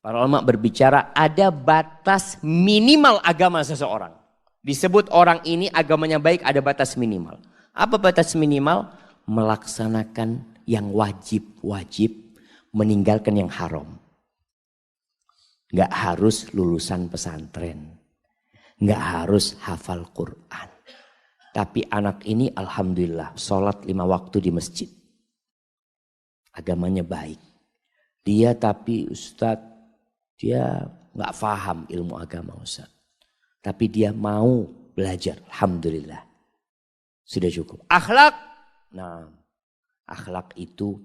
Para ulama berbicara ada batas minimal agama seseorang. Disebut orang ini agamanya baik, ada batas minimal. Apa batas minimal? Melaksanakan yang wajib-wajib, meninggalkan yang haram. Gak harus lulusan pesantren. Gak harus hafal Quran. Tapi anak ini alhamdulillah sholat 5 waktu di masjid. Agamanya baik. Dia tapi Ustadz, dia gak paham ilmu agama Ustadz. Tapi dia mau belajar. Alhamdulillah. Sudah cukup. Akhlak. Nah, akhlak itu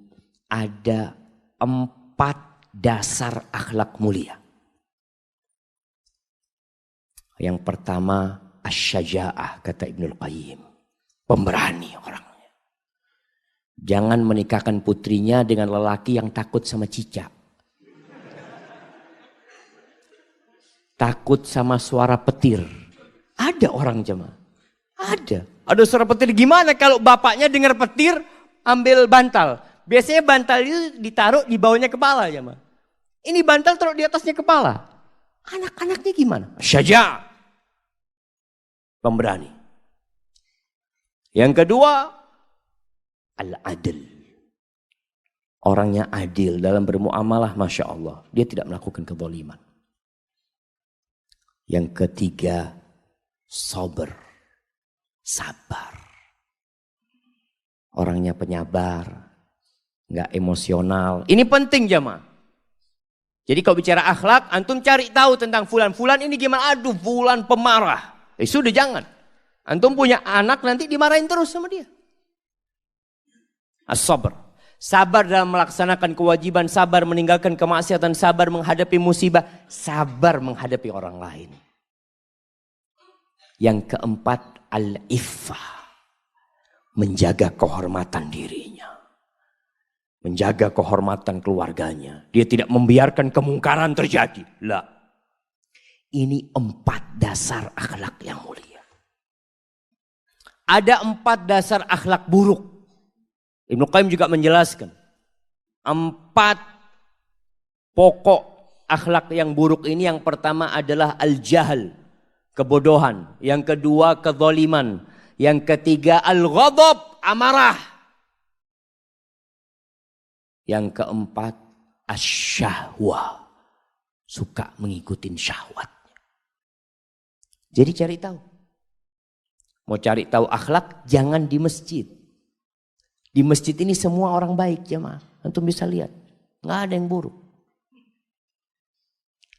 ada 4 dasar akhlak mulia. Yang pertama, asy-syaja'ah, kata Ibnul Qayyim. Pemberani orangnya. Jangan menikahkan putrinya dengan lelaki yang takut sama cicak. Takut sama suara petir. Ada orang jemaah. Ada suara petir. Gimana kalau bapaknya dengar petir, ambil bantal. Biasanya bantal itu ditaruh di bawahnya kepala jemaah. Ini bantal taruh di atasnya kepala. Anak-anaknya gimana? Syaja'. Pemberani. Yang kedua, al-adl. Orangnya adil dalam bermuamalah, Masya Allah. Dia tidak melakukan kezaliman. Yang ketiga, sabar. Orangnya penyabar. Nggak emosional. Ini penting jemaah. Jadi kalau bicara akhlak, antum cari tahu tentang fulan. Fulan ini gimana? Aduh, fulan pemarah. Sudah jangan. Antum punya anak nanti dimarahin terus sama dia. As-sabr. Sabar dalam melaksanakan kewajiban, sabar meninggalkan kemaksiatan, sabar menghadapi musibah, sabar menghadapi orang lain. Yang keempat, al-iffah. Menjaga kehormatan dirinya. Menjaga kehormatan keluarganya. Dia tidak membiarkan kemungkaran terjadi. Lah. Ini 4 dasar akhlak yang mulia. Ada 4 dasar akhlak buruk. Ibnu Qayyim juga menjelaskan. 4 pokok akhlak yang buruk ini, yang pertama adalah al-jahl, kebodohan. Yang kedua kezaliman. Yang ketiga al-ghadab, amarah. Yang keempat asyahwah, suka mengikuti syahwat. Jadi cari tahu. Mau cari tahu akhlak, jangan di masjid. Di masjid ini semua orang baik jemaah. Antum bisa lihat. Nggak ada yang buruk.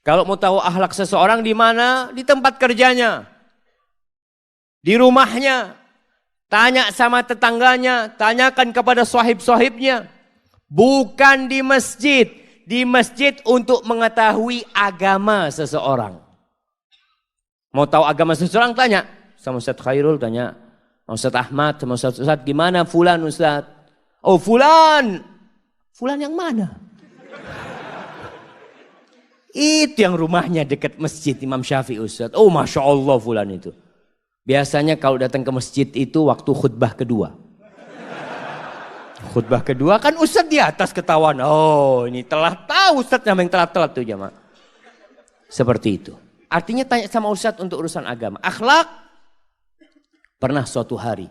Kalau mau tahu akhlak seseorang di mana? Di tempat kerjanya. Di rumahnya. Tanya sama tetangganya. Tanyakan kepada sahib-sahibnya. Bukan di masjid. Di masjid untuk mengetahui agama seseorang. Mau tahu agama seseorang, tanya sama Ustaz Khairul, tanya sama Ustaz Ahmad, sama Ustaz gimana fulan Ustaz? Oh fulan. Fulan yang mana? Itu yang rumahnya dekat masjid Imam Syafi'i Ustaz. Oh Masya Allah fulan itu. Biasanya kalau datang ke masjid itu waktu khutbah kedua. Khutbah kedua kan Ustaz di atas ketahuan. Oh ini telah tahu Ustaz yang telat-telat tuh jamaah. Seperti itu. Artinya tanya sama Ustadz untuk urusan agama. Akhlak. Pernah suatu hari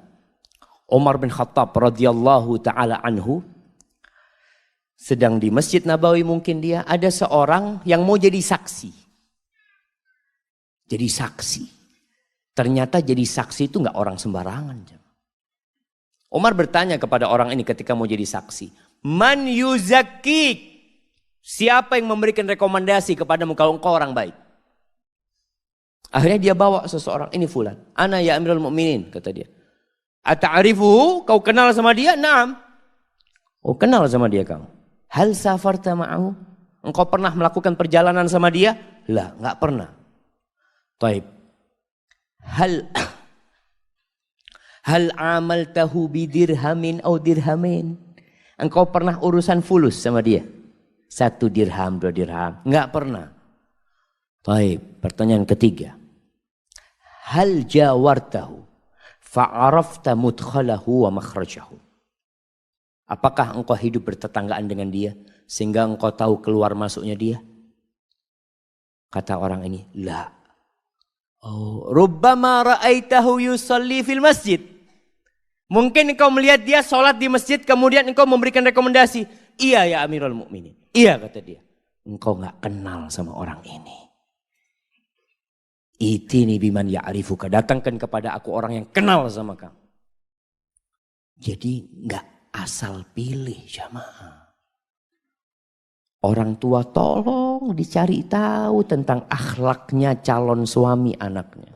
Umar bin Khattab radhiyallahu taala anhu sedang di Masjid Nabawi, mungkin dia ada seorang yang mau jadi saksi. Jadi saksi. Ternyata jadi saksi itu nggak orang sembarangan. Umar bertanya kepada orang ini ketika mau jadi saksi. Man yuzakkik? Siapa yang memberikan rekomendasi kepadamu kalau engkau orang baik? Akhirnya dia bawa seseorang, ini fulan. Ana ya Amirul Mukminin, kata dia. Ata'arifuhu, kau kenal sama dia? Naam. Oh kenal sama dia kamu. Hal safarta ma'ahu? Engkau pernah melakukan perjalanan sama dia? Lah, enggak pernah. Taib. Hal amaltahu bidirhamin au dirhamin? Engkau pernah urusan fulus sama dia? 1 dirham, 2 dirham? Enggak pernah. Taib. Pertanyaan ketiga. Hal jawartahu fa'arafta mudkhalahu wa makhrajahu? Apakah engkau hidup bertetanggaan dengan dia sehingga engkau tahu keluar masuknya dia? Kata orang ini, la. Oh, rubbama ra'aitahu yusalli fil masjid. Mungkin engkau melihat dia sholat di masjid, kemudian engkau memberikan rekomendasi. Iya ya Amirul Mukminin. Iya kata dia. Engkau gak kenal sama orang ini. Itini biman ya'rifuka. Datangkan kepada aku orang yang kenal sama kamu. Jadi gak asal pilih jamaah. Orang tua tolong dicari tahu tentang akhlaknya calon suami anaknya.